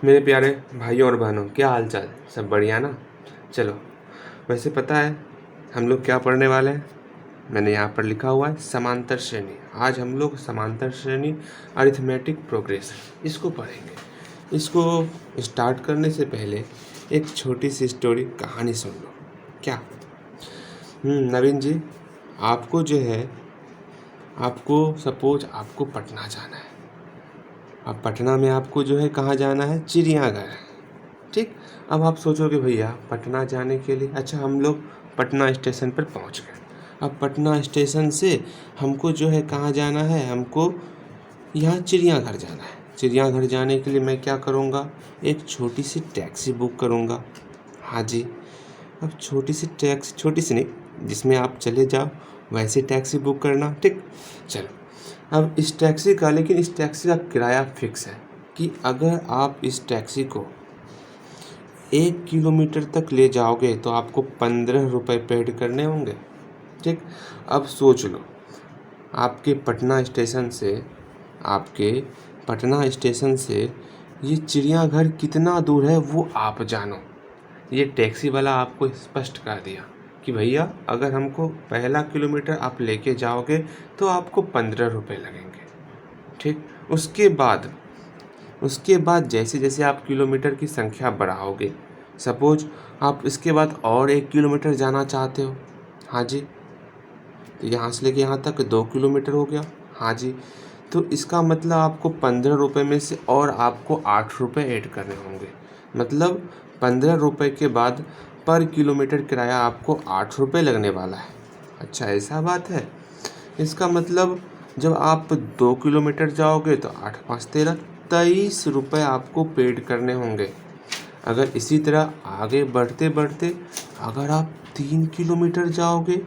मेरे प्यारे भाइयों और बहनों, क्या हाल चाल? सब बढ़िया ना? चलो, वैसे पता है हम लोग क्या पढ़ने वाले हैं? मैंने यहाँ पर लिखा हुआ है समांतर श्रेणी। आज हम लोग समांतर श्रेणी अरिथमेटिक प्रोग्रेशन इसको पढ़ेंगे। इसको स्टार्ट करने से पहले एक छोटी सी स्टोरी कहानी सुन लो। क्या नवीन जी, आपको जो है सपोज आपको पटना जाना है। अब पटना में आपको जो है कहाँ जाना है? चिड़ियाघर। ठीक। अब आप सोचोगे भैया पटना जाने के लिए, अच्छा हम लोग पटना स्टेशन पर पहुंच गए। अब पटना स्टेशन से हमको जो है कहाँ जाना है? हमको यहाँ चिड़ियाघर जाना है। चिड़ियाघर जाने के लिए मैं क्या करूँगा? एक छोटी सी टैक्सी बुक करूँगा। हाँ जी। अब छोटी सी नहीं, जिसमें आप चले जाओ वैसे टैक्सी बुक करना। ठीक। चलो, अब इस टैक्सी का किराया फिक्स है कि अगर आप इस टैक्सी को 1 किलोमीटर तक ले जाओगे तो आपको 15 रुपये पेड करने होंगे। ठीक। अब सोच लो, आपके पटना स्टेशन से ये चिड़ियाघर कितना दूर है वो आप जानो। ये टैक्सी वाला आपको स्पष्ट कर दिया कि भैया अगर हमको पहला किलोमीटर आप लेके जाओगे तो आपको 15 रुपये लगेंगे। ठीक। उसके बाद जैसे जैसे आप किलोमीटर की संख्या बढ़ाओगे, सपोज आप इसके बाद और 1 किलोमीटर जाना चाहते हो। हाँ जी। तो यहाँ से लेके यहाँ तक 2 किलोमीटर हो गया। हाँ जी। तो इसका मतलब आपको 15 रुपये में से और आपको 8 रुपये ऐड करने होंगे। मतलब 15 रुपये के बाद पर किलोमीटर किराया आपको 8 रुपये लगने वाला है। अच्छा, ऐसा बात है। इसका मतलब जब आप 2 किलोमीटर जाओगे तो 8 5 13 23 रुपये आपको पेड करने होंगे। अगर इसी तरह आगे बढ़ते बढ़ते अगर आप 3 किलोमीटर जाओगे,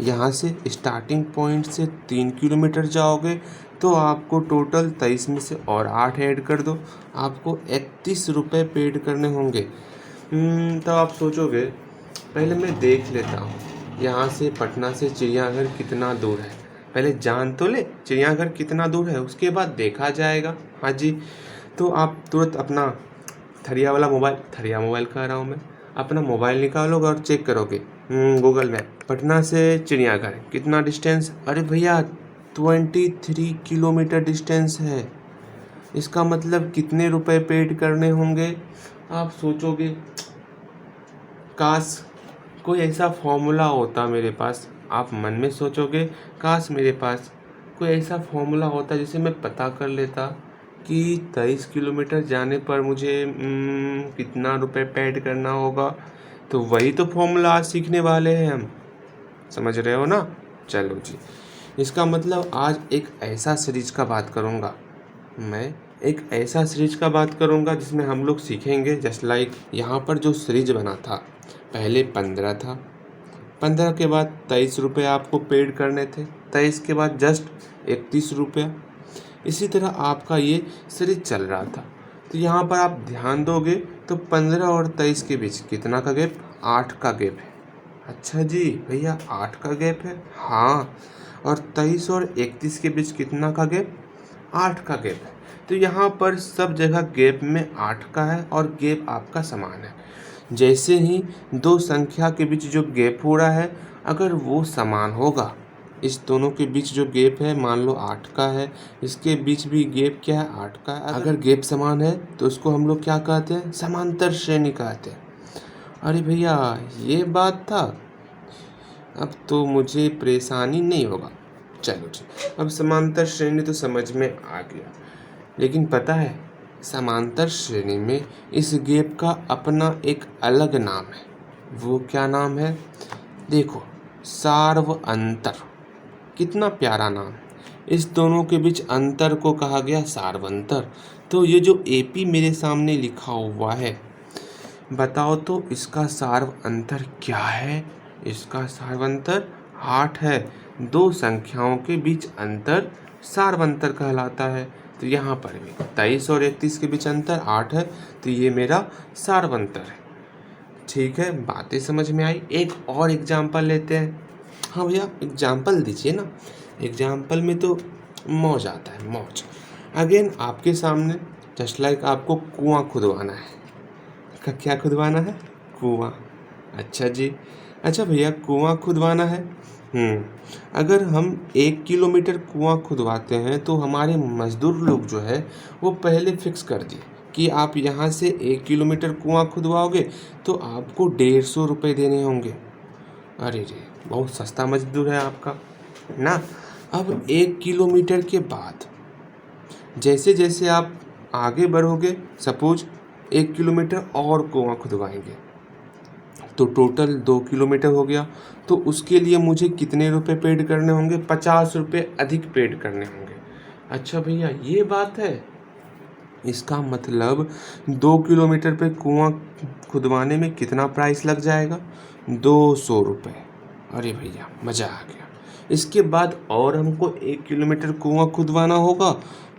यहाँ से स्टार्टिंग पॉइंट से 3 किलोमीटर जाओगे तो आपको टोटल 23 में से और 8 ऐड कर दो, आपको 31 रुपये पेड करने होंगे। तो आप सोचोगे पहले मैं देख लेता हूँ यहाँ से पटना से चिड़ियाघर कितना दूर है। पहले जान तो ले चिड़ियाघर कितना दूर है, उसके बाद देखा जाएगा। हाँ जी। तो आप तुरंत अपना थरिया मोबाइल कह रहा हूँ मैं, अपना मोबाइल निकालोगे और चेक करोगे गूगल मैप, पटना से चिड़ियाघर कितना डिस्टेंस? अरे भैया 23 किलोमीटर डिस्टेंस है। इसका मतलब कितने रुपए पेड करने होंगे? आप सोचोगे काश कोई ऐसा फॉर्मूला होता मेरे पास। आप मन में सोचोगे काश मेरे पास कोई ऐसा फॉर्मूला होता जिसे मैं पता कर लेता कि 23 किलोमीटर जाने पर मुझे कितना रुपए पेड करना होगा। तो वही तो फॉर्मूला आज सीखने वाले हैं हम, समझ रहे हो ना? चलो जी, इसका मतलब आज एक ऐसा सीरीज का बात करूँगा जिसमें हम लोग सीखेंगे जस्ट लाइक यहाँ पर जो सीरीज बना था पहले 15 था, 15 के बाद 23 रुपये आपको पेड करने थे, 23 के बाद जस्ट 31 रुपया। इसी तरह आपका ये सीरीज चल रहा था। तो यहाँ पर आप ध्यान दोगे तो 15 और 23 के बीच कितना का गैप? 8 का गैप है। अच्छा जी भैया 8 का गैप है। हाँ, और 23 और 31 के बीच कितना का गैप? 8 का गैप है। तो यहाँ पर सब जगह गैप में 8 का है और गैप आपका समान है। जैसे ही दो संख्या के बीच जो गैप हो रहा है अगर वो समान होगा, इस दोनों के बीच जो गैप है मान लो 8 का है, इसके बीच भी गैप क्या है? 8 का है। अगर गैप समान है तो उसको हम लोग क्या कहते हैं? समांतर श्रेणी कहते हैं। अरे भैया ये बात था, अब तो मुझे परेशानी नहीं होगा। चलो जी, अब समांतर श्रेणी तो समझ में आ गया, लेकिन पता है समांतर श्रेणी में इस गैप का अपना एक अलग नाम है। वो क्या नाम है? देखो, सार्वअंतर। कितना प्यारा नाम। इस दोनों के बीच अंतर को कहा गया सार्वंतर। तो ये जो एपी मेरे सामने लिखा हुआ है, बताओ तो इसका सार्वअंतर क्या है? इसका सार्वअंतर 8 है। दो संख्याओं के बीच अंतर सार्वअंतर कहलाता है। तो यहाँ पर भी 23 और 31 के बीच अंतर 8 है, तो ये मेरा सार्वअंतर है। ठीक है, बातें समझ में आई। एक और एग्जाम्पल लेते हैं। हाँ भैया एग्जाम्पल दीजिए ना, एग्जाम्पल में तो मौज आता है, मौज। अगेन आपके सामने जस्ट लाइक आपको कुआं खुदवाना है। क्या खुदवाना है? कुआं। अच्छा जी। अच्छा भैया, कुआं खुदवाना है। अगर हम 1 किलोमीटर कुआं खुदवाते हैं तो हमारे मजदूर लोग जो है वो पहले फिक्स कर दिए कि आप यहाँ से 1 किलोमीटर कुआं खुदवाओगे तो आपको 150 रुपये देने होंगे। अरे रे, बहुत सस्ता मजदूर है आपका ना। अब 1 किलोमीटर के बाद जैसे जैसे आप आगे बढ़ोगे, सपोज 1 किलोमीटर और कुआं खुदवाएंगे तो टोटल 2 किलोमीटर हो गया। तो उसके लिए मुझे कितने रुपए पेड करने होंगे? 50 रुपये अधिक पेड करने होंगे। अच्छा भैया, ये बात है। इसका मतलब 2 किलोमीटर पे कुआं खुदवाने में कितना प्राइस लग जाएगा? 200 रुपये। अरे भैया, मज़ा आ गया। इसके बाद और हमको 1 किलोमीटर कुआं खुदवाना होगा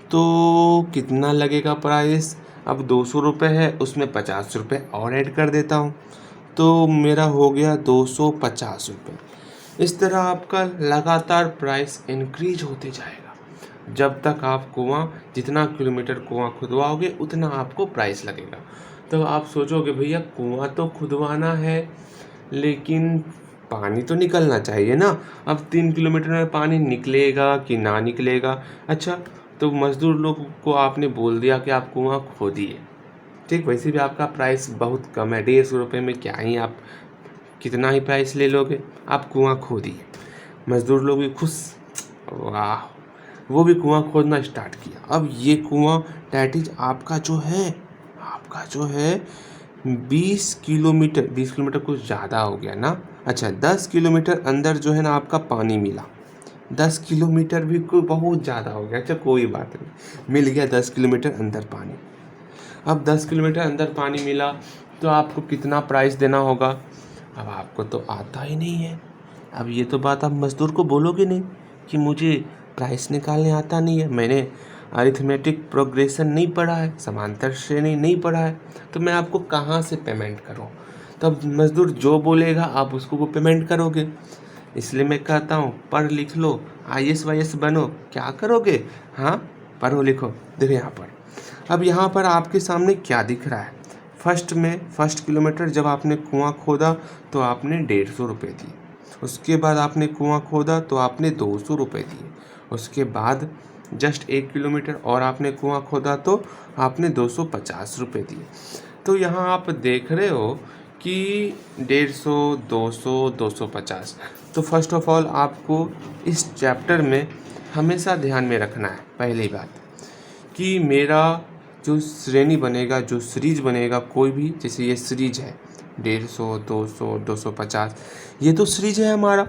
तो कितना लगेगा प्राइस? अब 200 रुपये है, उसमें 50 रुपये और ऐड कर देता हूँ तो मेरा हो गया 250 रुपये। इस तरह आपका लगातार प्राइस इंक्रीज होते जाएगा जब तक आप कुआं, जितना किलोमीटर कुआं खुदवाओगे उतना आपको प्राइस लगेगा। तो आप सोचोगे भैया कुआं तो खुदवाना है लेकिन पानी तो निकलना चाहिए ना। अब 3 किलोमीटर में पानी निकलेगा कि ना निकलेगा? अच्छा, तो मज़दूर लोग को आपने बोल दिया कि आप कुआं खोदिए। ठीक, वैसे भी आपका प्राइस बहुत कम है, 150 रुपये में क्या ही आप कितना ही प्राइस ले लोगे। आप कुआं खोदिए। मज़दूर लोग भी खुश, वाह, वो भी कुआं खोदना स्टार्ट किया। अब ये कुआं डैट इज आपका जो है 20 किलोमीटर, 20 किलोमीटर कुछ ज़्यादा हो गया ना। अच्छा, 10 किलोमीटर अंदर जो है ना आपका पानी मिला। 10 किलोमीटर भी कोई बहुत ज़्यादा हो गया। अच्छा, कोई बात नहीं, मिल गया 10 किलोमीटर अंदर पानी। अब 10 किलोमीटर अंदर पानी मिला तो आपको कितना प्राइस देना होगा? अब आपको तो आता ही नहीं है। अब ये तो बात आप मज़दूर को बोलोगे नहीं कि मुझे प्राइस निकालने आता नहीं है, मैंने अरिथमेटिक प्रोग्रेशन नहीं पढ़ा है, समांतर श्रेणी नहीं पढ़ा है, तो मैं आपको कहाँ से पेमेंट करूँ? तब मज़दूर जो बोलेगा आप उसको वो पेमेंट करोगे। इसलिए मैं कहता हूँ पढ़ लिख लो, IAS वाईएएस बनो। क्या करोगे? हाँ, पढ़ो लिखो। देखो यहाँ पर, अब यहाँ पर आपके सामने क्या दिख रहा है? फर्स्ट किलोमीटर जब आपने कुआं खोदा तो आपने 150 रुपये दिए। उसके बाद आपने कुआं खोदा तो आपने 200 रुपये दिए। उसके बाद जस्ट 1 किलोमीटर और आपने कुआं खोदा तो आपने 250 रुपये दिए। तो यहाँ आप देख रहे हो कि 150, 200, 250। तो फर्स्ट ऑफ ऑल आपको इस चैप्टर में हमेशा ध्यान में रखना है, पहली बात, कि मेरा जो श्रेणी बनेगा, जो सीरीज बनेगा कोई भी, जैसे ये सीरीज है 150, 200, 250, ये तो सीरीज है हमारा।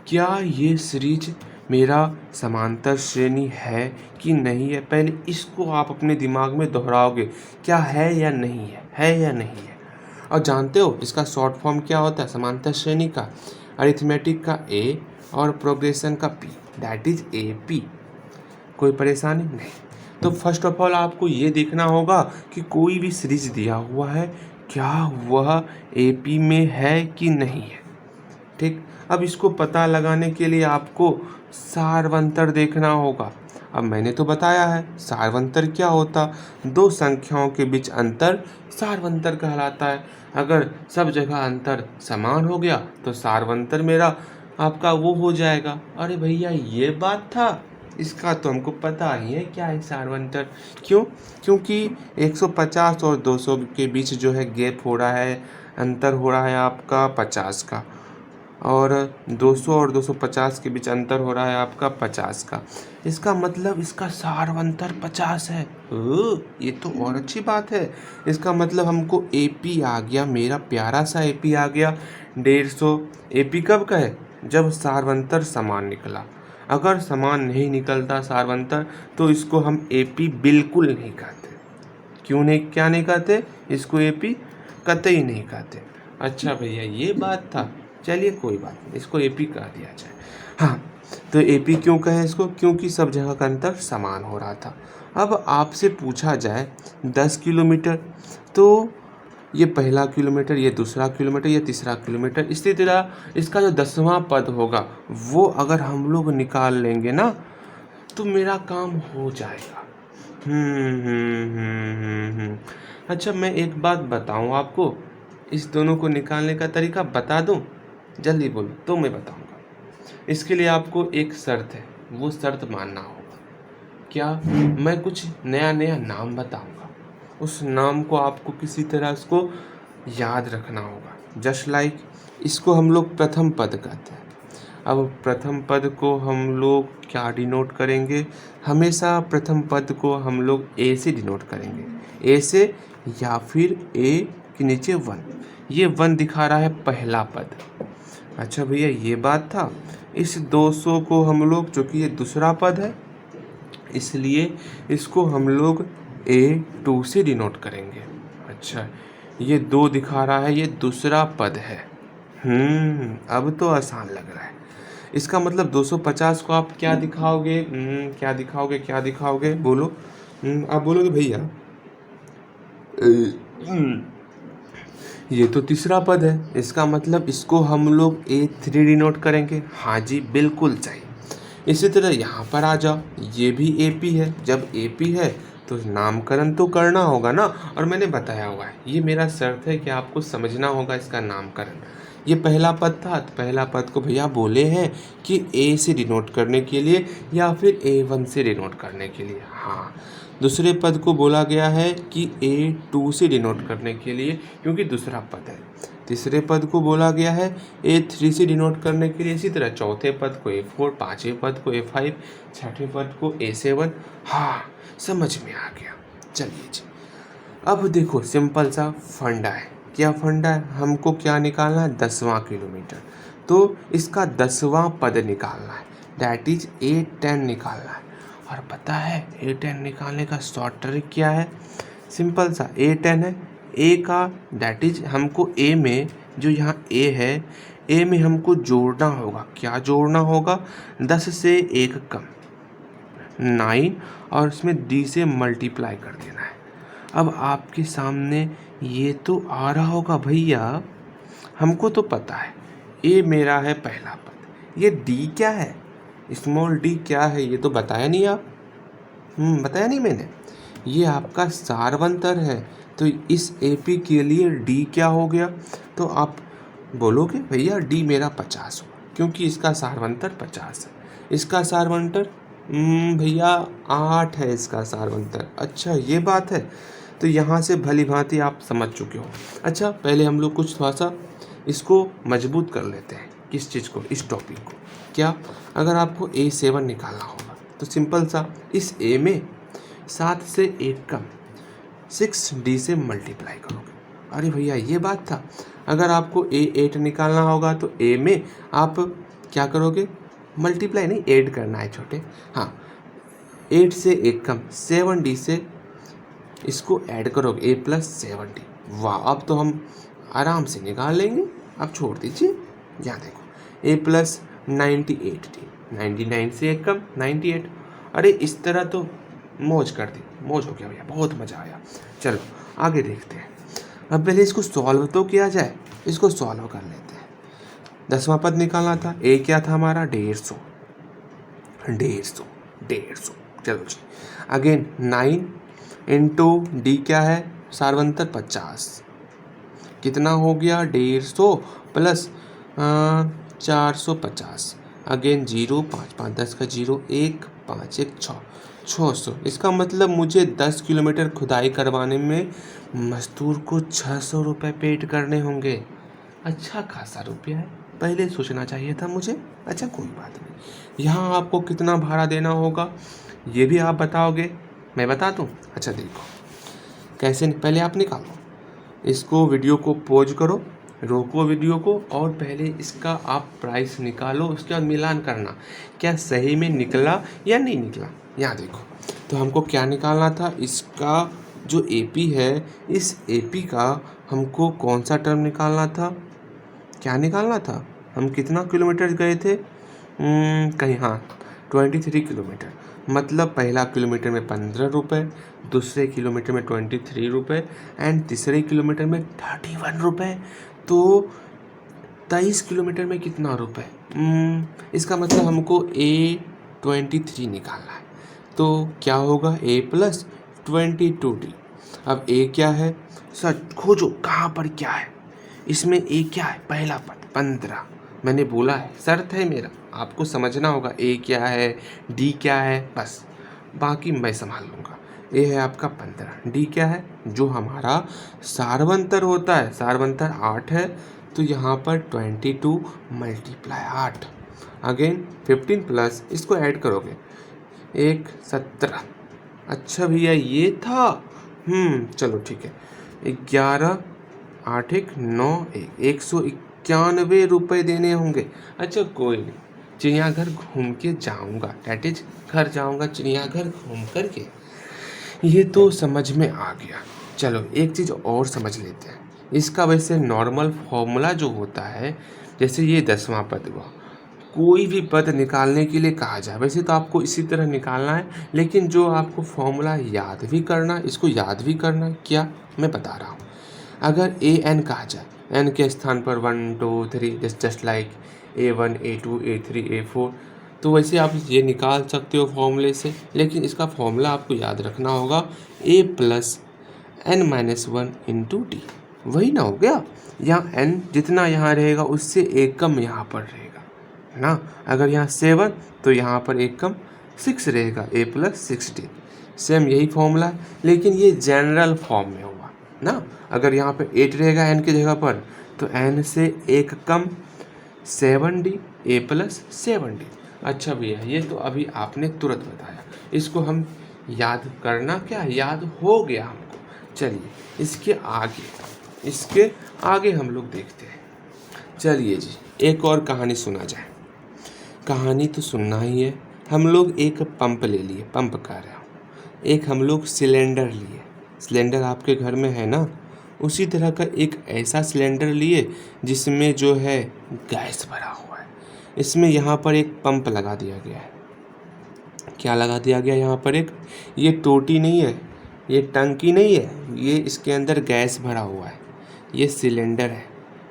क्या ये सीरीज मेरा समांतर श्रेणी है कि नहीं है? पहले इसको आप अपने दिमाग में दोहराओगे, क्या है या नहीं है या नहीं है। और जानते हो इसका शॉर्ट फॉर्म क्या होता है? समांतर श्रेणी का अरिथमेटिक का A और प्रोग्रेशन का P, दैट इज AP। कोई परेशानी नहीं। तो फर्स्ट ऑफ ऑल आपको ये देखना होगा कि कोई भी सीरीज दिया हुआ है क्या वह AP में है कि नहीं है। ठीक, अब इसको पता लगाने के लिए आपको सारवंतर देखना होगा। अब मैंने तो बताया है सारवंतर क्या होता, दो संख्याओं के बीच अंतर सारवंतर कहलाता है। अगर सब जगह अंतर समान हो गया तो सारवंतर मेरा आपका वो हो जाएगा। अरे भैया, ये बात था, इसका तो हमको पता ही है क्या है सारवंतर। क्यों? क्योंकि 150 और 200 के बीच जो है गैप हो रहा है, अंतर हो रहा है आपका 50 का, और 200 और 250 के बीच अंतर हो रहा है आपका 50 का। इसका मतलब इसका सारवंतर 50 है। ये तो और अच्छी बात है। इसका मतलब हमको AP आ गया, मेरा प्यारा सा AP आ गया 150। AP कब का है? जब सारवंतर समान निकला। अगर समान नहीं निकलता सारवंतर तो इसको हम AP बिल्कुल नहीं कहते। क्यों नहीं, क्या नहीं कहते इसको? AP कतई नहीं कहते। अच्छा भैया, ये बात था, चलिए कोई बात नहीं, इसको AP कह दिया जाए। हाँ, तो AP क्यों कहें इसको? क्योंकि सब जगह का अंतर समान हो रहा था। अब आपसे पूछा जाए 10 किलोमीटर, तो ये पहला किलोमीटर, ये दूसरा किलोमीटर, ये तीसरा किलोमीटर, इसी तरह इसका जो 10वां पद होगा वो अगर हम लोग निकाल लेंगे ना तो मेरा काम हो जाएगा। अच्छा, मैं एक बात बताऊँ आपको, इस दोनों को निकालने का तरीका बता दूँ? जल्दी बोलो तो मैं बताऊँगा। इसके लिए आपको एक शर्त है, वो शर्त मानना होगा। क्या? मैं कुछ नया नया नाम बताऊँगा, उस नाम को आपको किसी तरह उसको याद रखना होगा। जस्ट लाइक इसको हम लोग प्रथम पद कहते हैं। अब प्रथम पद को हम लोग क्या डिनोट करेंगे? हमेशा प्रथम पद को हम लोग ए से डिनोट करेंगे, ए से, या फिर ए के नीचे 1। ये 1 दिखा रहा है पहला पद। अच्छा भैया, ये बात था। इस 200 को हम लोग, चूँकि ये दूसरा पद है, इसलिए इसको हम लोग A2 से डिनोट करेंगे। अच्छा, ये 2 दिखा रहा है, ये दूसरा पद है। अब तो आसान लग रहा है। इसका मतलब 250 को आप क्या दिखाओगे? क्या दिखाओगे बोलो? आप बोलोगे भैया ये तो तीसरा पद है, इसका मतलब इसको हम लोग A3 डिनोट करेंगे। हाँ जी, बिल्कुल सही। इसी तरह यहाँ पर आ जाओ, ये भी AP है। जब AP है तो नामकरण तो करना होगा ना, और मैंने बताया हुआ है, ये मेरा शर्त है कि आपको समझना होगा इसका नामकरण। ये पहला पद था, तो पहला पद को भैया बोले हैं कि A से डिनोट करने के लिए या फिर A1 से डिनोट करने के लिए। हाँ, दूसरे पद को बोला गया है कि A2 से डिनोट करने के लिए, क्योंकि दूसरा पद है। तीसरे पद को बोला गया है A3 से डिनोट करने के लिए। इसी तरह चौथे पद को A4, पाँचवें पद को A5, छठवें पद को A7। हाँ, समझ में आ गया। चलिए जी, अब देखो सिंपल सा फंडा है। क्या फंडा है? हमको क्या निकालना है? 10वां किलोमीटर। तो इसका 10वां पद निकालना है, दैट इज A10 निकालना है। और पता है A10 निकालने का शॉर्ट ट्रिक क्या है? सिंपल सा, A10 है, A का दैट इज हमको A में, जो यहाँ A है, A में हमको जोड़ना होगा। क्या जोड़ना होगा? 10 से 1 कम 9, और इसमें D से मल्टीप्लाई कर देना है। अब आपके सामने ये तो आ रहा होगा भैया, हमको तो पता है A मेरा है पहला पद। ये D क्या है? स्मॉल d क्या है? ये तो बताया नहीं आप। बताया नहीं मैंने। ये आपका सारवंतर है। तो इस AP के लिए D क्या हो गया? तो आप बोलोगे भैया D मेरा 50 हुआ, क्योंकि इसका सारवंतर 50 है। इसका सारवंतर भैया 8 है इसका सारवंतर। अच्छा, ये बात है। तो यहाँ से भली भांति आप समझ चुके हो। अच्छा, पहले हम लोग कुछ थोड़ा सा इसको मजबूत कर लेते हैं। किस चीज़ को? इस टॉपिक को। क्या? अगर आपको A7 निकालना होगा तो सिंपल सा, इस A में 7 से 1 कम 6D से मल्टीप्लाई करोगे। अरे भैया, ये बात था। अगर आपको A8 निकालना होगा तो A में आप क्या करोगे? मल्टीप्लाई नहीं, ऐड करना है छोटे। हाँ, 8 से 1 कम 7D से इसको ऐड करोगे, A प्लस 7D। वाह, अब तो हम आराम से निकाल लेंगे। अब छोड़ दीजिए, यहाँ देखो, A प्लस 98D, 99 से 1 कम 98। अरे इस तरह तो मौज कर दी, मौज हो गया भैया, बहुत मज़ा आया। चलो आगे देखते हैं। अब पहले इसको सॉल्व तो किया जाए, इसको सॉल्व कर लेते हैं। 10वां पद निकालना था। A क्या था हमारा? 150। 150। चलो जी, अगेन 9 इंटू D क्या है? सारवंतर 50। कितना हो गया? 150 प्लस 450। अगेन 0, 5 5 10 का 0, 1 5 1 6, 600। इसका मतलब मुझे 10 किलोमीटर खुदाई करवाने में मजदूर को 600 रुपये पेड करने होंगे। अच्छा खासा रुपया है, पहले सोचना चाहिए था मुझे। अच्छा कोई बात नहीं। यहाँ आपको कितना भाड़ा देना होगा ये भी आप बताओगे, मैं बता दूँ? अच्छा देखो कैसे, पहले आप निकालो इसको, वीडियो को पॉज करो, रोको वीडियो को, और पहले इसका आप प्राइस निकालो। उसके बाद मिलान करना क्या सही में निकला या नहीं निकला। यहाँ देखो, तो हमको क्या निकालना था? इसका जो AP है, इस AP का हमको कौन सा टर्म निकालना था? क्या निकालना था? हम कितना किलोमीटर गए थे? कहीं, हाँ 23 किलोमीटर। मतलब पहला किलोमीटर में 15 रुपये, दूसरे किलोमीटर में 23 रुपये, एंड तीसरे किलोमीटर में 31 रुपये। तो 23 किलोमीटर में कितना रुपये? इसका मतलब हमको A23 निकालना है। तो क्या होगा a+22d। अब a क्या है सर, खोजो कहाँ पर क्या है। इसमें a क्या है, पहला पद 15। मैंने बोला है, शर्त है मेरा, आपको समझना होगा a क्या है, d क्या है, बस बाकी मैं संभाल लूँगा। a है आपका 15, d क्या है, जो हमारा सारवंतर होता है, सारवंतर 8 है, तो यहाँ पर 22 × 8 अगेन 15 प्लस इसको ऐड करोगे 17। अच्छा भैया ये था, चलो ठीक है। 11 8 1 9 1 191 रुपये देने होंगे। अच्छा कोई नहीं, चिड़ियाघर घूम के जाऊंगा, डैट इज घर जाऊंगा चिड़ियाघर घूम करके। ये तो समझ में आ गया। चलो एक चीज़ और समझ लेते हैं। इसका वैसे नॉर्मल फॉर्मूला जो होता है, जैसे ये 10वां पद हुआ, कोई भी पद निकालने के लिए कहा जाए वैसे तो आपको इसी तरह निकालना है, लेकिन जो आपको फॉर्मूला याद भी करना, इसको याद भी करना क्या मैं बता रहा हूँ। अगर an कहा जाए, n के स्थान पर 1 2 3 just like a1 a2 a3 a4, तो वैसे आप ये निकाल सकते हो फॉर्मूले से, लेकिन इसका फॉर्मूला आपको याद रखना होगा a+n-1 × d। वही ना हो गया, यहाँ n जितना यहाँ रहेगा उससे एक कम यहाँ पर रहेगा ना। अगर यहाँ 7 तो यहाँ पर एक कम 6 रहेगा, a+6d। सेम यही फॉर्मूला है, लेकिन ये जनरल फॉर्म में हुआ ना। अगर यहाँ पे 8 रहेगा n की जगह पर, तो n से एक कम 7d, a+7d। अच्छा भैया ये तो अभी आपने तुरंत बताया, इसको हम याद करना, क्या याद हो गया हमको। चलिए इसके आगे हम लोग देखते हैं। चलिए जी एक और कहानी सुना जाए। कहानी तो सुनना ही है। हम लोग एक पंप ले लिए, पंप कर रहा हूँ, एक हम लोग सिलेंडर लिए, सिलेंडर आपके घर में है ना, उसी तरह का एक ऐसा सिलेंडर लिए जिसमें जो है गैस भरा हुआ है। इसमें यहाँ पर एक पंप लगा दिया गया है। क्या लगा दिया गया यहाँ पर, एक ये टोटी नहीं है, ये टंकी नहीं है, ये इसके अंदर गैस भरा हुआ है, ये सिलेंडर है,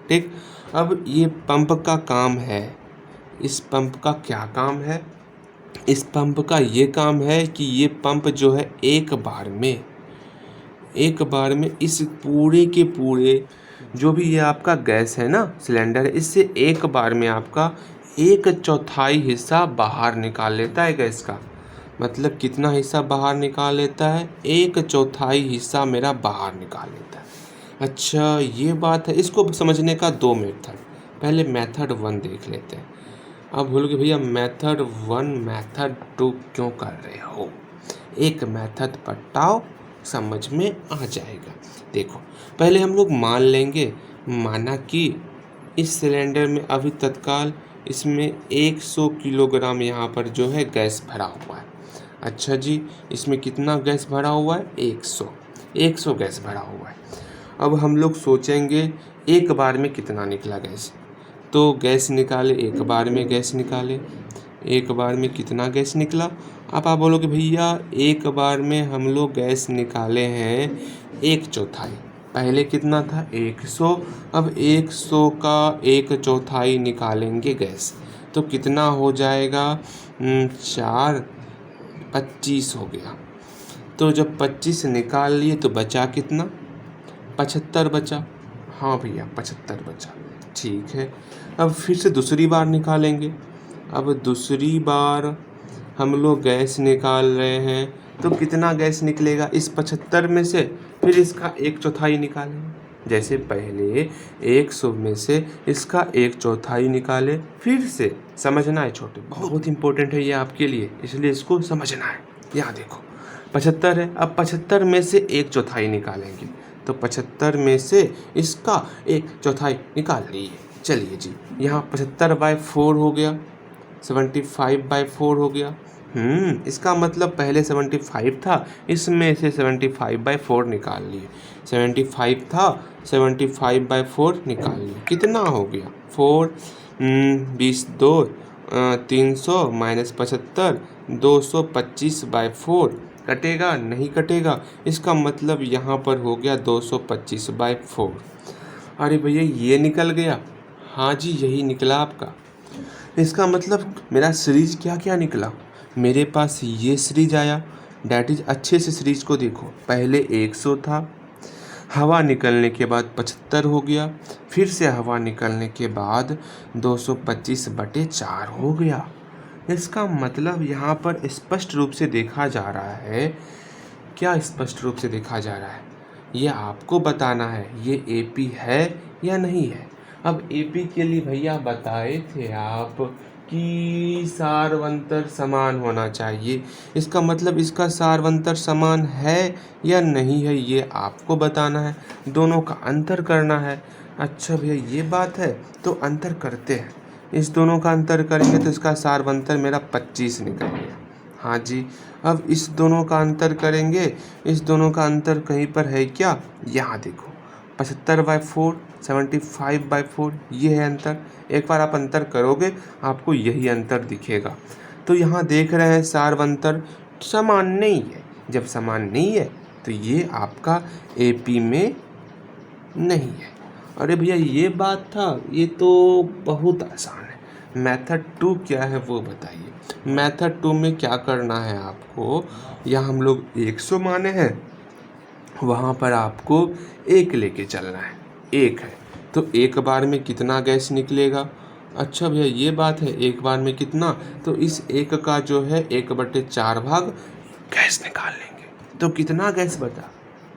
ठीक। अब ये पंप का काम है, इस पंप का क्या काम है, इस पंप का ये काम है कि ये पंप जो है एक बार में इस पूरे के पूरे जो भी ये आपका गैस है ना, सिलेंडर है, इससे एक बार में आपका 1/4 हिस्सा बाहर निकाल लेता है गैस का। मतलब कितना हिस्सा बाहर निकाल लेता है, 1/4 हिस्सा मेरा बाहर निकाल लेता है। अच्छा ये बात है, इसको समझने का 2 मेथड। पहले मेथड 1 देख लेते हैं। अब बोलोगे भैया मेथड 1 मेथड 2 क्यों कर रहे हो, एक मेथड बताओ समझ में आ जाएगा। देखो पहले हम लोग मान लेंगे, माना कि इस सिलेंडर में अभी तत्काल इसमें 100 किलोग्राम यहाँ पर जो है गैस भरा हुआ है। अच्छा जी इसमें कितना गैस भरा हुआ है, 100 गैस भरा हुआ है। अब हम लोग सोचेंगे एक बार में कितना निकला गैस, तो गैस निकाले, एक बार में गैस निकाले, एक बार में कितना गैस निकला। अब आप बोलोगे भैया एक बार में हम लोग गैस निकाले हैं 1/4, पहले कितना था 100, अब 100 का 1/4 निकालेंगे गैस, तो कितना हो जाएगा, 4 25 हो गया। तो जब 25 निकाल लिए तो बचा कितना, 75 बचा। हाँ भैया 75 बचा, ठीक है। अब फिर से दूसरी बार निकालेंगे। अब दूसरी बार हम लोग गैस निकाल रहे हैं, तो कितना गैस निकलेगा इस 75 में से, फिर इसका 1/4 निकालेंगे। जैसे पहले 100 में से इसका 1/4 निकाले, फिर से समझना है छोटे, बहुत इंपॉर्टेंट है ये आपके लिए, इसलिए इसको समझना है। यहाँ देखो 75 है, अब 75 में से 1/4 निकालेंगे, तो 75 में से इसका 1/4 निकाल लिए। चलिए जी यहाँ 75/4 हो गया, 75/4 हो गया। इसका मतलब पहले 75 था, इसमें से 75/4 निकाल लिए। 75 था, 75/4 निकाल लिए, कितना हो गया 4 20 2 300 - 75 225/4 कटेगा, नहीं कटेगा, इसका मतलब यहाँ पर हो गया 225/4। अरे भैया ये निकल गया, हाँ जी यही निकला आपका। इसका मतलब मेरा सीरीज क्या क्या निकला, मेरे पास ये सीरीज आया, डैट इज अच्छे से सीरीज को देखो, पहले 100 था, हवा निकलने के बाद 75 हो गया, फिर से हवा निकलने के बाद 225/4 हो गया। इसका मतलब यहाँ पर स्पष्ट रूप से देखा जा रहा है, क्या स्पष्ट रूप से देखा जा रहा है, ये आपको बताना है ये एपी है या नहीं है। अब एपी के लिए भैया बताए थे आप कि सारवंतर समान होना चाहिए, इसका मतलब इसका सारवंतर समान है या नहीं है ये आपको बताना है, दोनों का अंतर करना है। अच्छा भैया ये बात है, तो अंतर करते हैं, इस दोनों का अंतर करेंगे तो इसका सारवंतर मेरा 25 निकल गया। हाँ जी, अब इस दोनों का अंतर करेंगे, इस दोनों का अंतर कहीं पर है क्या, यहाँ देखो 75/4, 75/4, ये है अंतर। एक बार आप अंतर करोगे आपको यही अंतर दिखेगा। तो यहाँ देख रहे हैं सारवंतर समान नहीं है, जब समान नहीं है तो ये आपका एपी में नहीं है। अरे भैया ये बात था, ये तो बहुत आसान है। मेथड 2 क्या है वो बताइए। मेथड 2 में क्या करना है आपको, यहाँ हम लोग 100 माने हैं, वहाँ पर आपको 1 लेके चलना है, 1 है तो एक बार में कितना गैस निकलेगा। अच्छा भैया ये बात है, एक बार में कितना, तो इस 1 का जो है 1/4 भाग गैस निकाल लेंगे तो कितना गैस बचा,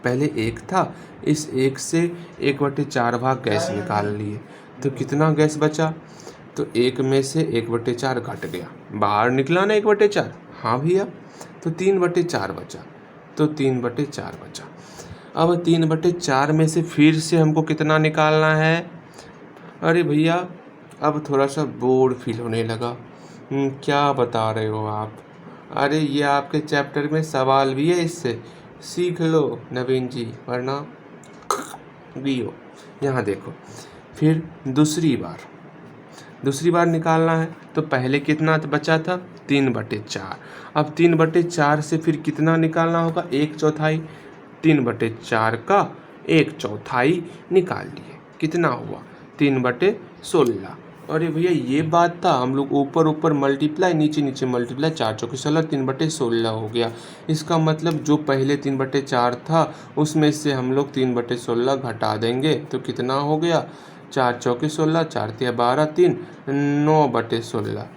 पहले 1 था, इस 1 से 1/4 भाग गैस निकाल लिए तो कितना गैस बचा, तो 1 में से 1/4 घट गया, बाहर निकला ना 1/4, हाँ भैया, तो 3/4 बचा, तो 3/4 बचा। अब 3/4 में से फिर से हमको कितना निकालना है। अरे भैया अब थोड़ा सा बोर फील होने लगा, क्या बता रहे हो आप, अरे ये आपके चैप्टर में सवाल भी है, इससे सीख लो नवीन जी, वरना भी हो। यहाँ देखो, फिर दूसरी बार निकालना है, तो पहले कितना बचा था 3/4, अब 3/4 से फिर कितना निकालना होगा, 1/4, 3/4 का 1/4 निकाल लिए, कितना हुआ 3/16। अरे भैया ये बात था, हम लोग ऊपर ऊपर मल्टीप्लाई, नीचे नीचे मल्टीप्लाई, 4 चौके 16, 3/16 हो गया। इसका मतलब जो पहले 3/4 था उसमें से हम लोग 3/16 घटा देंगे तो कितना हो गया, 4 चौके 16, 4 तिया 12, 3 9/16।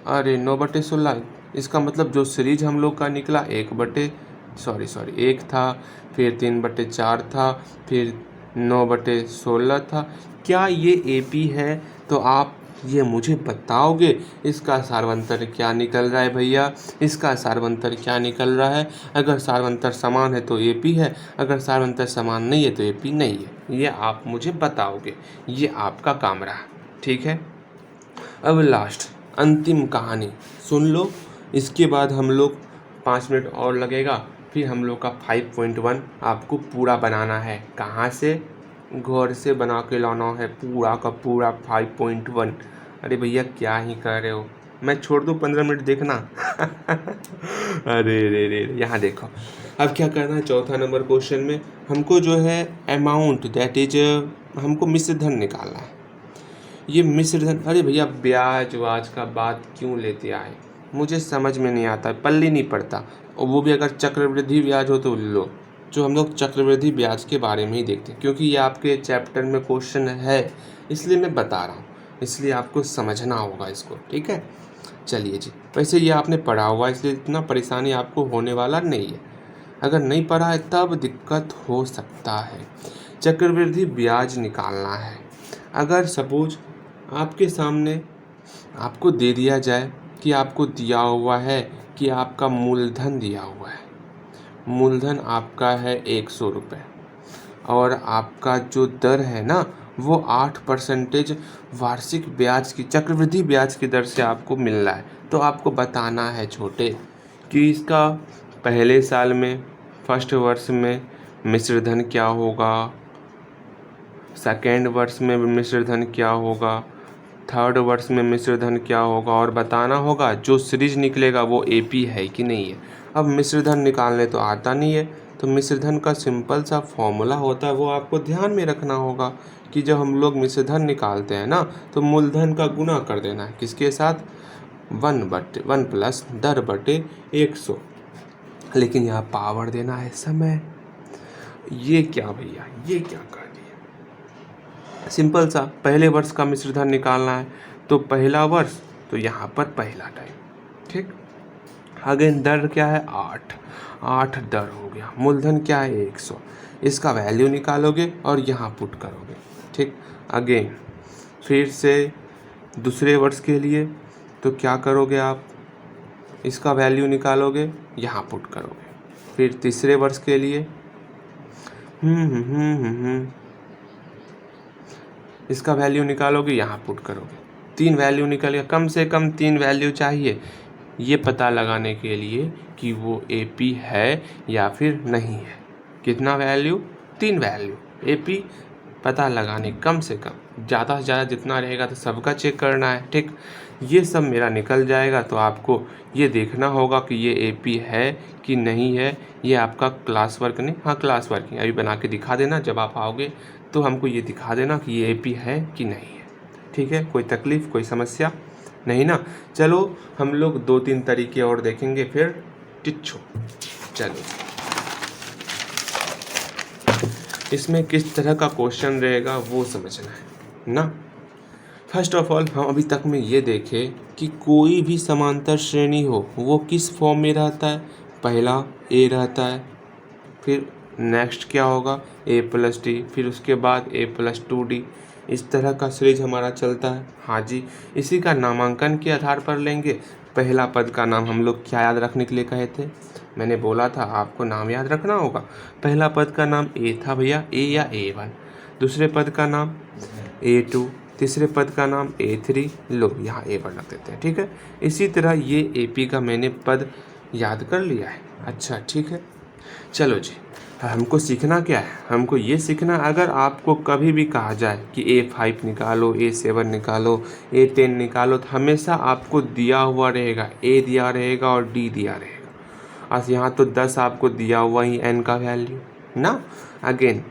अरे 9/16, इसका मतलब जो सीरीज हम लोग का निकला 1 था, फिर 3/4 था, फिर 9/16 था। क्या ये एपी है, तो आप ये मुझे बताओगे इसका सारवंतर क्या निकल रहा है भैया, इसका सारवंतर क्या निकल रहा है। अगर सारवंतर समान है तो एपी है, अगर सारवंतर समान नहीं है तो एपी नहीं है, ये आप मुझे बताओगे, ये आपका काम रहा, ठीक है। अब लास्ट अंतिम कहानी सुन लो, इसके बाद हम लोग 5 मिनट और लगेगा, फिर हम लोग का 5.1 आपको पूरा बनाना है। कहाँ से, घर से बना के लाना है पूरा का पूरा 5.1। अरे भैया क्या ही कर रहे हो, मैं छोड़ दूँ 15 मिनट देखना अरे रे रे यहाँ देखो, अब क्या करना है, चौथा नंबर क्वेश्चन में हमको जो है अमाउंट, दैट इज हमको मिश्र धन निकालना है। ये मिश्र धन, अरे भैया ब्याज वाज का बात क्यों लेते आए, मुझे समझ में नहीं आता, पल्ले नहीं पड़ता, और वो भी अगर चक्रवृद्धि ब्याज हो तो लो, जो हम लोग चक्रवृद्धि ब्याज के बारे में ही देखते हैं, क्योंकि ये आपके चैप्टर में क्वेश्चन है इसलिए मैं बता रहा हूँ, इसलिए आपको समझना होगा इसको, ठीक है। चलिए जी, वैसे ये आपने पढ़ा हुआ इसलिए इतना परेशानी आपको होने वाला नहीं है, अगर नहीं पढ़ा है तब दिक्कत हो सकता है। चक्रवृद्धि ब्याज निकालना है, अगर सपोज आपके सामने आपको दे दिया जाए कि आपको दिया हुआ है कि आपका मूलधन दिया हुआ है, मूलधन आपका है 100 रुपये, और आपका जो दर है ना वो 8% वार्षिक ब्याज की, चक्रवृद्धि ब्याज की दर से आपको मिल रहा है, तो आपको बताना है छोटे कि इसका पहले साल में, फर्स्ट वर्ष में मिश्र धन क्या होगा, सेकेंड वर्ष में मिश्र धन क्या होगा, थर्ड वर्ष में मिश्र धन क्या होगा, और बताना होगा जो सीरीज निकलेगा वो एपी है कि नहीं है। अब मिश्र धन निकालने तो आता नहीं है, तो मिश्र धन का सिंपल सा फॉर्मूला होता है, वो आपको ध्यान में रखना होगा कि जब हम लोग मिश्र धन निकालते हैं ना तो मूलधन का गुना कर देना है किसके साथ, 1 प्लस 10/100, लेकिन यहाँ पावर देना है समय। ये क्या भैया, ये क्या कर दिया? सिंपल सा, पहले वर्ष का मिश्र धन निकालना है तो पहला वर्ष, तो यहाँ पर पहला टाइम, ठीक। अगेन दर क्या है 8 दर हो गया। मूलधन क्या है 100, इसका वैल्यू निकालोगे और यहाँ पुट करोगे, ठीक। अगेन फिर से दूसरे वर्ष के लिए तो क्या करोगे आप, इसका वैल्यू निकालोगे, यहाँ पुट करोगे। फिर तीसरे वर्ष के लिए इसका वैल्यू निकालोगे, यहाँ पुट करोगे। 3 वैल्यू निकल, कम से कम 3 वैल्यू चाहिए ये पता लगाने के लिए कि वो एपी है या फिर नहीं है। कितना वैल्यू? 3 वैल्यू एपी पता लगाने, कम से कम, ज़्यादा से ज़्यादा जितना रहेगा तो सबका चेक करना है, ठीक। ये सब मेरा निकल जाएगा तो आपको ये देखना होगा कि ये एपी है कि नहीं है। ये आपका क्लास वर्क नहीं, हाँ क्लास वर्क अभी बना के दिखा देना, जब आप आओगे तो हमको ये दिखा देना कि ये एपी है कि नहीं है, ठीक है। कोई तकलीफ़, कोई समस्या नहीं ना? चलो हम लोग 2-3 तरीके और देखेंगे फिर टिच्छो। चलो इसमें किस तरह का क्वेश्चन रहेगा वो समझना है ना। फर्स्ट ऑफ ऑल हम अभी तक में ये देखें कि कोई भी समांतर श्रेणी हो वो किस फॉर्म में रहता है। पहला ए रहता है, फिर नेक्स्ट क्या होगा a+d, फिर उसके बाद a+2d। इस तरह का सीरीज हमारा चलता है। हाँ जी, इसी का नामांकन के आधार पर लेंगे। पहला पद का नाम हम लोग क्या याद रखने के लिए कहे थे? मैंने बोला था आपको नाम याद रखना होगा। पहला पद का नाम ए था भैया, ए या a1। दूसरे पद का नाम a2, तीसरे पद का नाम a3। लो यहाँ a1 रख देते हैं, ठीक है। इसी तरह ये AP का मैंने पद याद कर लिया है। अच्छा ठीक है, चलो जी, हमको सीखना क्या है? हमको ये सीखना, अगर आपको कभी भी कहा जाए कि A5 निकालो, A7 निकालो, A10 निकालो, तो हमेशा आपको दिया हुआ रहेगा, A दिया रहेगा और D दिया रहेगा। और यहाँ तो 10 आपको दिया हुआ ही N का वैल्यू ना। अगेन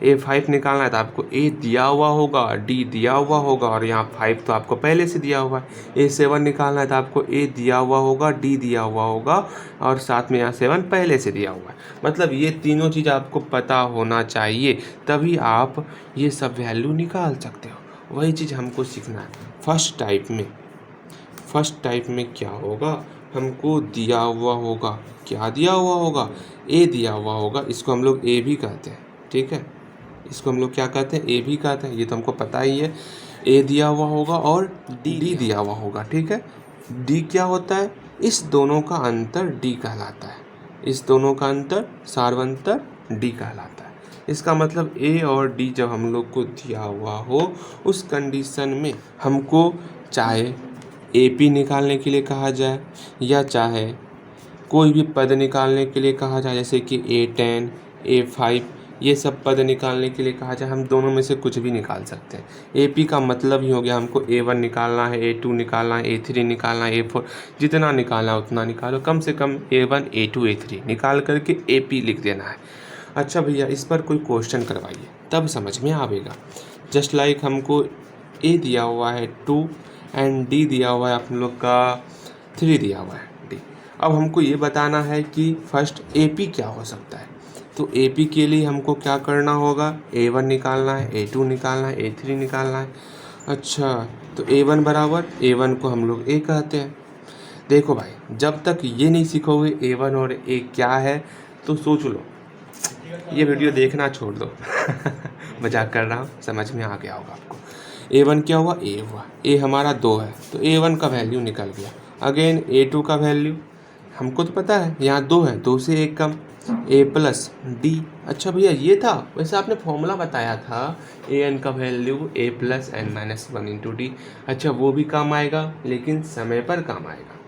A5 निकालना है तो आपको A दिया हुआ होगा, D दिया हुआ होगा, और यहाँ 5 तो आपको पहले से दिया हुआ है। A7 निकालना है तो आपको A दिया हुआ होगा, D दिया हुआ होगा, और साथ में यहाँ 7 पहले से दिया हुआ है। मतलब ये तीनों चीज़ आपको पता होना चाहिए, तभी आप ये सब वैल्यू निकाल सकते हो। वही चीज़ हमको सीखना है। फर्स्ट टाइप में क्या होगा, हमको दिया हुआ होगा, क्या दिया हुआ होगा, A दिया हुआ होगा। इसको हम लोग A भी कहते हैं, ठीक है। इसको हम लोग क्या कहते हैं? A भी कहते हैं, ये तो हमको पता ही है। A दिया हुआ होगा और D दिया हुआ होगा, ठीक है। D क्या होता है? इस दोनों का अंतर D कहलाता है। इस दोनों का अंतर, सार्वंतर D कहलाता है। इसका मतलब A और D जब हम लोग को दिया हुआ हो, उस कंडीशन में हमको चाहे AP निकालने के लिए कहा जाए या चाहे कोई भी पद निकालने के लिए कहा जाए, जैसे कि A10, A5, ये सब पद निकालने के लिए कहा जाए, हम दोनों में से कुछ भी निकाल सकते हैं। AP का मतलब ही हो गया हमको A1 निकालना है, A2 निकालना है, A3 निकालना है, A4, जितना निकालना है उतना निकालो। कम से कम A1, A2, A3 निकाल करके AP लिख देना है। अच्छा भैया, इस पर कोई क्वेश्चन करवाइए तब समझ में आएगा। जस्ट लाइक हमको A दिया हुआ है 2 एंड D दिया हुआ है आप लोग का 3 दिया हुआ है D। अब हमको ये बताना है कि फर्स्ट AP क्या हो सकता है। तो AP के लिए हमको क्या करना होगा? A1 निकालना है, A2 निकालना है, A3 निकालना है। अच्छा, तो A1 बराबर, A1 को हम लोग A कहते हैं। देखो भाई, जब तक ये नहीं सीखोगे A1 और A क्या है तो सोच लो, ये वीडियो देखना छोड़ दो। मजाक कर रहा हूँ, समझ में आ गया होगा आपको। A1 क्या हुआ? A हुआ। A हमारा 2 है तो A1 का वैल्यू निकल गया। अगेन A2 का वैल्यू हमको तो पता है, यहाँ 2 है, 2 से 1 कम, A+D। अच्छा भैया, ये था, वैसे आपने फॉर्मूला बताया था AN का वैल्यू A+N-1 × D। अच्छा, वो भी काम आएगा लेकिन समय पर काम आएगा,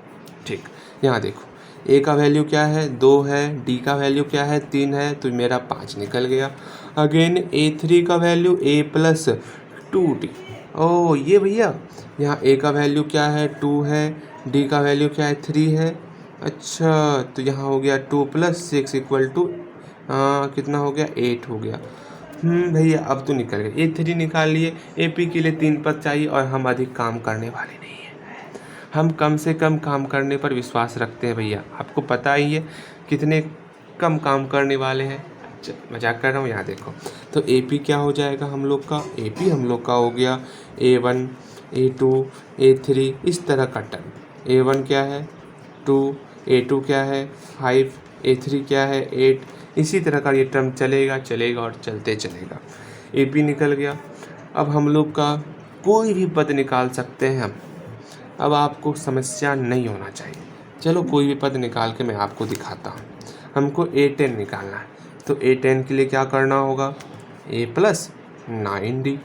ठीक। यहाँ देखो, A का वैल्यू क्या है? 2 है, D का वैल्यू क्या है? 3 है, तो मेरा 5 निकल गया। अगेन A3 का वैल्यू A+2D। ओ ये भैया, यहाँ A का वैल्यू क्या है? 2 है, D का वैल्यू क्या है? 3 है। अच्छा, तो यहाँ हो गया 2 + 6 = कितना हो गया? 8 हो गया। भैया अब तो निकल गया। A3 निकाल लिए। AP के लिए 3 पद चाहिए और हम अधिक काम करने वाले नहीं हैं। हम कम से कम काम करने पर विश्वास रखते हैं भैया, आपको पता ही है कितने कम काम करने वाले हैं। मजाक कर रहा हूँ, यहाँ देखो। तो AP क्या हो जाएगा हम लोग का, AP हम लोग का हो गया A1 A2 A3 इस तरह का टर्म। A1 क्या है 2, A2 क्या है 5, A3 क्या है 8, इसी तरह का ये टर्म चलेगा चलेगा और चलते चलेगा। AP निकल गया। अब हम लोग का कोई भी पद निकाल सकते हैं हम। अब आपको समस्या नहीं होना चाहिए। चलो कोई भी पद निकाल के मैं आपको दिखाता हूँ। हमको A10 निकालना है, तो A10 के लिए क्या करना होगा, A + 9D।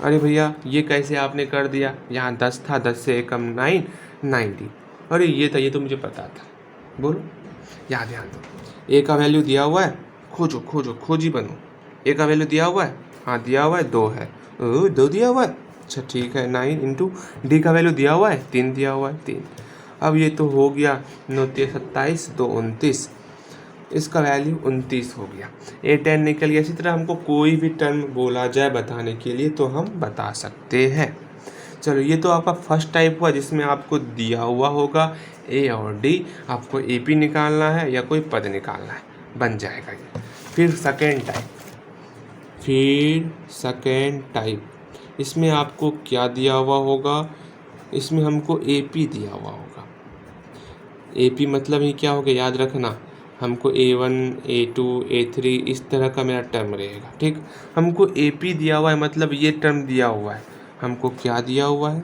अरे भैया ये कैसे आपने कर दिया, यहाँ 10 था, 10 से 1 कम 9, 9D। अरे ये तो मुझे पता था, बोलो याद ध्यान दो। A का वैल्यू दिया हुआ है, खोजो खोजो खोजी बनो। A का वैल्यू दिया हुआ है, हाँ दिया हुआ है 2 है, 2 दिया हुआ है, अच्छा ठीक है 9 इंटू D का वैल्यू दिया हुआ है 3 दिया हुआ है 3। अब ये तो हो गया 9 3 27 2 29, इसका वैल्यू 29 हो गया। A10 निकल गया। इसी तरह हमको कोई भी टर्म बोला जाए बताने के लिए तो हम बता सकते हैं। चलो ये तो आपका फर्स्ट टाइप हुआ जिसमें आपको दिया हुआ होगा A और D, आपको AP निकालना है या कोई पद निकालना है, बन जाएगा ये। फिर सेकेंड टाइप, इसमें आपको क्या दिया हुआ होगा, इसमें हमको AP दिया हुआ होगा। AP मतलब ही क्या होगा याद रखना, हमको A1 A2 A3 इस तरह का मेरा टर्म रहेगा, ठीक। हमको AP दिया हुआ है मतलब ये टर्म दिया हुआ है। हमको क्या दिया हुआ है,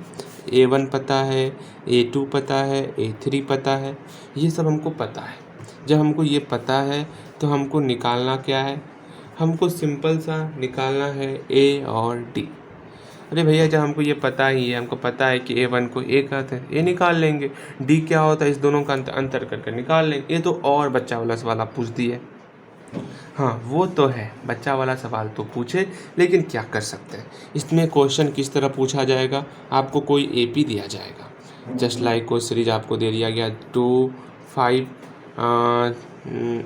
A1 पता है, A2 पता है, A3 पता है, ये सब हमको पता है। जब हमको ये पता है तो हमको निकालना क्या है, हमको सिंपल सा निकालना है A और D। अरे भैया जब हमको ये पता ही है, हमको पता है कि A1 को A कहते हैं, A निकाल लेंगे, D क्या होता है इस दोनों का अंतर करके निकाल लेंगे। ये तो और बच्चा वाला सवाल आप पूछ दिए। हाँ वो तो है, बच्चा वाला सवाल तो पूछे, लेकिन क्या कर सकते हैं। इसमें क्वेश्चन किस तरह पूछा जाएगा, आपको कोई AP दिया जाएगा, जस्ट लाइक कोई सीरीज आपको दे दिया गया 2 5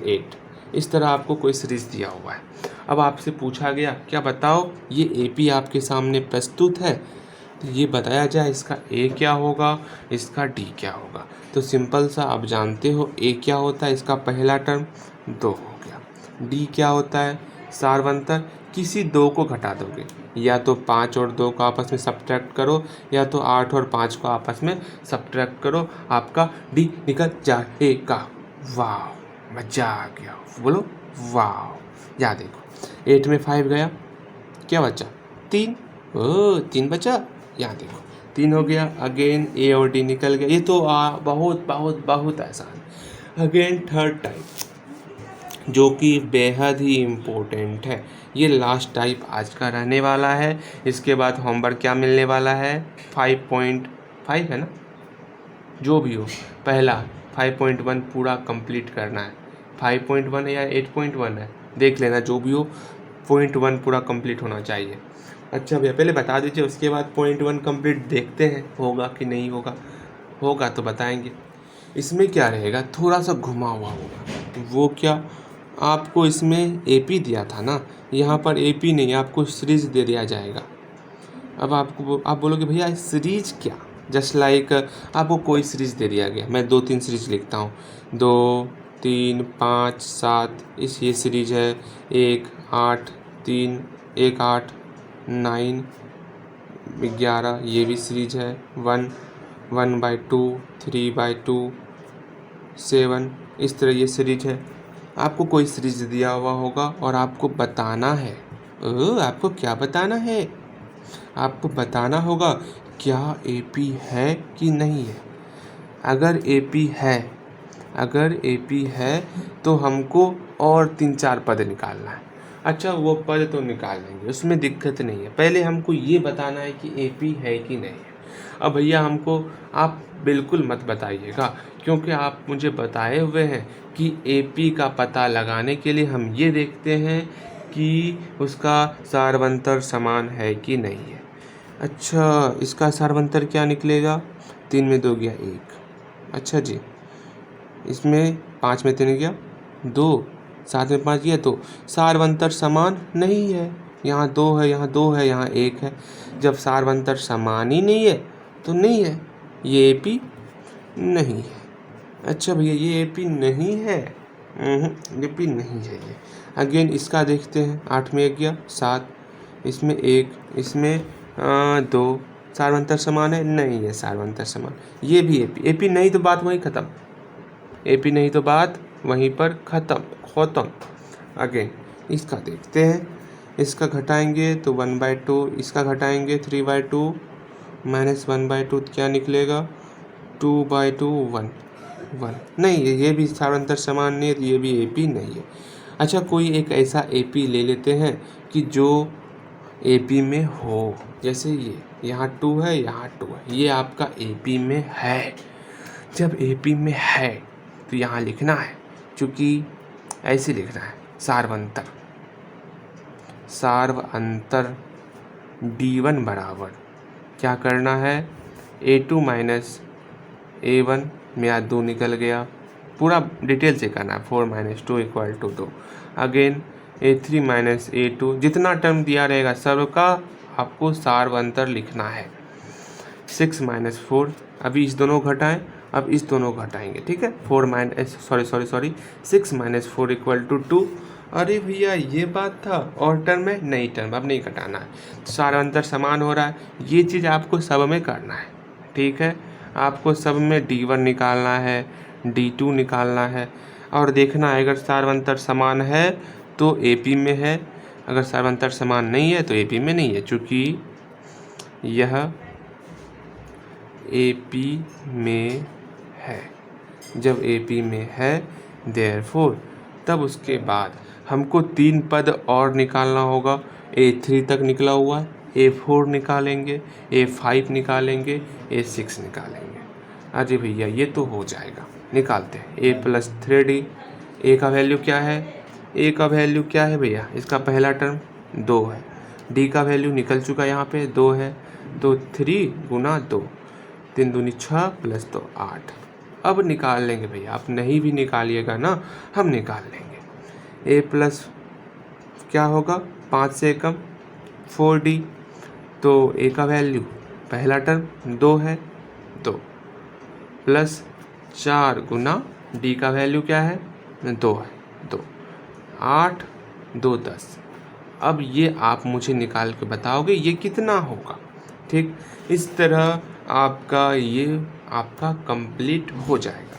8, इस तरह आपको कोई सीरीज दिया हुआ है। अब आपसे पूछा गया क्या बताओ ये AP आपके सामने प्रस्तुत है, तो ये बताया जाए इसका A क्या होगा, इसका D क्या होगा। तो सिंपल सा आप जानते हो A क्या होता है, इसका पहला टर्म 2 हो गया। D क्या होता है, सारवंतर, किसी 2 को घटा दोगे, या तो 5 और 2 को आपस में सब्ट्रैक्ट करो, या तो 8 और 5 को आपस में सब्ट्रैक्ट करो, आपका D निकल जाएगा। वाह मजा आ गया, बोलो वाह। या देखो 8 में 5 गया, क्या बचा 3, 3 बचा, यहाँ देखो 3 हो गया। अगेन A और D निकल गया। ये तो बहुत बहुत बहुत आसान। अगेन थर्ड टाइप जो कि बेहद ही इम्पोर्टेंट है, ये लास्ट टाइप आज का रहने वाला है। इसके बाद होमवर्क क्या मिलने वाला है, 5.5 है ना, जो भी हो, पहला 5.1 पूरा कंप्लीट करना है। 5.1 है या 8.1 है देख लेना, जो भी हो 0.1 पूरा कंप्लीट होना चाहिए। अच्छा भैया पहले बता दीजिए, उसके बाद 0.1 कंप्लीट देखते हैं होगा कि नहीं होगा, होगा तो बताएंगे। इसमें क्या रहेगा, थोड़ा सा घुमा हुआ होगा। वो क्या, आपको इसमें AP दिया था ना, यहाँ पर AP नहीं, आपको सीरीज दे दिया जाएगा। अब आप बोलोगे भैया सीरीज क्या, जस्ट लाइक आपको कोई सीरीज दे दिया गया, मैं 2-3 सीरीज लिखता हूँ, 2 3 5 7, ये सीरीज है। 1 8 3 1 8 9 11, ये भी सीरीज है। 1 1/2 3/2 7, इस तरह ये सीरीज है। आपको कोई सीरीज दिया हुआ होगा और आपको बताना है, आपको क्या बताना है, आपको बताना होगा क्या AP है कि नहीं है। अगर AP है तो हमको और 3-4 पद निकालना है। अच्छा वो पद तो निकाल लेंगे, उसमें दिक्कत नहीं है, पहले हमको ये बताना है कि AP है कि नहीं है। अब भैया हमको आप बिल्कुल मत बताइएगा, क्योंकि आप मुझे बताए हुए हैं कि AP का पता लगाने के लिए हम ये देखते हैं कि उसका सारवंतर समान है कि नहीं है। अच्छा इसका सारवंतर क्या निकलेगा, 3 में 2 गया 1, अच्छा जी। इसमें 5 में 3 गया 2, 7 में 5 गया, तो सारवंतर समान नहीं है। यहाँ 2 है, यहाँ 2 है, यहाँ 1 है। जब सारवंतर समान ही नहीं है तो नहीं है। ये AP नहीं है। अच्छा भैया ये AP नहीं है, AP नहीं है ये। अगेन इसका देखते हैं, 8 में 1 गया 7, इसमें 1, इसमें 2, सार्वंतर समान है, नहीं है सार्वंतर समान, ये भी AP नहीं तो बात वहीं ख़त्म, AP नहीं तो बात वहीं पर ख़त्म। अगेन इसका देखते हैं, इसका घटाएंगे तो 1/2, इसका घटाएंगे 3/2 माइनस 1/2 क्या निकलेगा 2/2 1 नहीं है, ये भी सार्वंतर समान नहीं है, तो ये भी AP नहीं है। अच्छा कोई एक ऐसा AP ले लेते हैं कि जो AP में हो, जैसे ये यहाँ 2 है, यहाँ 2 है, ये आपका AP में है। जब AP में है तो यहाँ लिखना है, चूँकि ऐसे लिखना है, सार्वंतर D1 बराबर क्या करना है, A2 माइनस A1 में यहाँ 2 निकल गया, पूरा डिटेल से करना है, 4 - 2 = 2। अगेन A3 माइनस A2, जितना टर्म दिया रहेगा सबका आपको सार्वंतर लिखना है। 6 - 4, अभी इस दोनों घटाएं, अब इस दोनों घटाएंगे, ठीक है। 6 - 4 = 2। अरे भैया ये बात था, और टर्म में नई टर्म, अब नहीं घटाना है, सार्वंतर समान हो रहा है, ये चीज़ आपको सब में करना है, ठीक है। आपको सब में D1 निकालना है, D2 निकालना है, और देखना है अगर सार्वंतर समान है तो AP में है, अगर सार्वंतर समान नहीं है तो AP में नहीं है, चूँकि यह AP में है। जब AP में है देयरफॉर, तब उसके बाद हमको 3 पद और निकालना होगा। A3 तक निकला हुआ है, A4 निकालेंगे, A5 निकालेंगे, A6 निकालेंगे। अरे भैया ये तो हो जाएगा, निकालते हैं। A + 3D, A का वैल्यू क्या है, A का वैल्यू क्या है भैया, इसका पहला टर्म 2 है, D का वैल्यू निकल चुका यहाँ पे 2 है, तो 3 × 2, 3 दूनी 6 + 2 8। अब निकाल लेंगे भैया, आप नहीं भी निकालिएगा ना, हम निकाल लेंगे। A प्लस क्या होगा, 5 से कम 4D, तो A का वैल्यू पहला टर्म 2 है, 2 प्लस 4 × D का वैल्यू क्या है 2 है, 2 8 2 10। अब ये आप मुझे निकाल के बताओगे ये कितना होगा, ठीक। इस तरह आपका कंप्लीट हो जाएगा।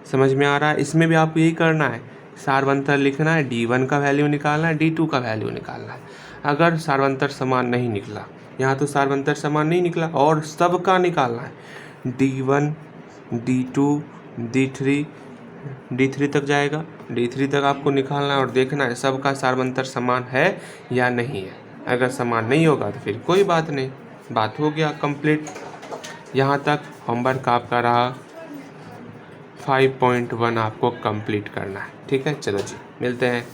समझ में आ रहा है। इसमें भी आपको यही करना है, सार्वंतर लिखना है, D1 का वैल्यू निकालना है, D2 का वैल्यू निकालना है। अगर सार्वंतर समान नहीं निकला, यहाँ तो सार्वंतर समान नहीं निकला, और सबका निकालना है, D1 D2 D3 तक जाएगा, D3 तक आपको निकालना है और देखना है सबका सार्वंतर समान है या नहीं है। अगर समान नहीं होगा तो फिर कोई बात नहीं, बात हो गया कंप्लीट। यहाँ तक होमवर्क आपका रहा, 5.1 आपको कंप्लीट करना है, ठीक है। चलो जी मिलते हैं।